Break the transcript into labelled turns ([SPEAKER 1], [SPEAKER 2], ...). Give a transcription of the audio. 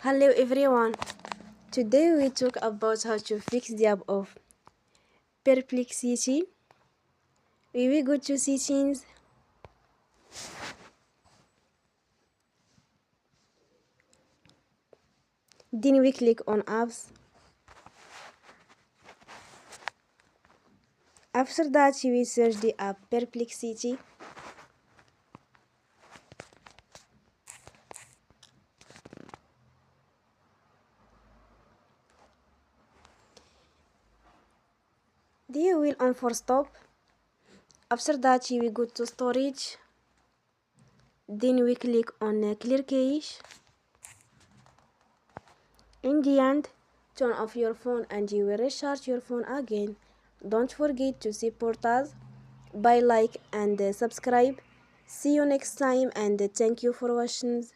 [SPEAKER 1] Hello everyone. Today we talk about how to fix the app of Perplexity. We will go to settings. Then we click on apps. After that we will search the app Perplexity. Then you will on for stop. After that you will go to storage. Then we click on clear cache. In the end, turn off your phone and you will recharge your phone again. Don't forget to support us by like and subscribe. See you next time and thank you for watching.